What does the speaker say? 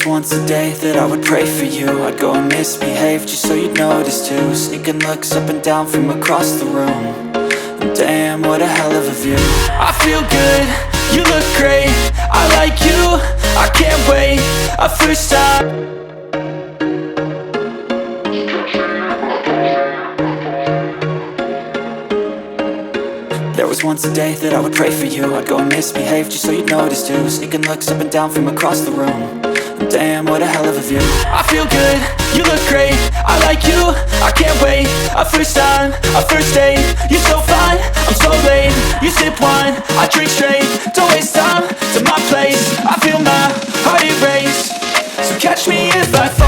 once a day that I would pray for you. I'd go and misbehave just so you'd notice too. Sneaking looks up and down from across the room. And damn, what a hell of a view. I feel good, you look great, I like you, I can't wait. A first time. There was once a day that I would pray for you. I'd go and misbehave just so you'd notice too. Sneaking looks up and down from across the room. And damn, what a hell of a view. I feel good, you look great, I like you, I can't wait. A first time, a first date, you're so fine, I'm so late. You sip wine, I drink straight. Don't waste time to my place, I feel my heart erase. So catch me if I fall.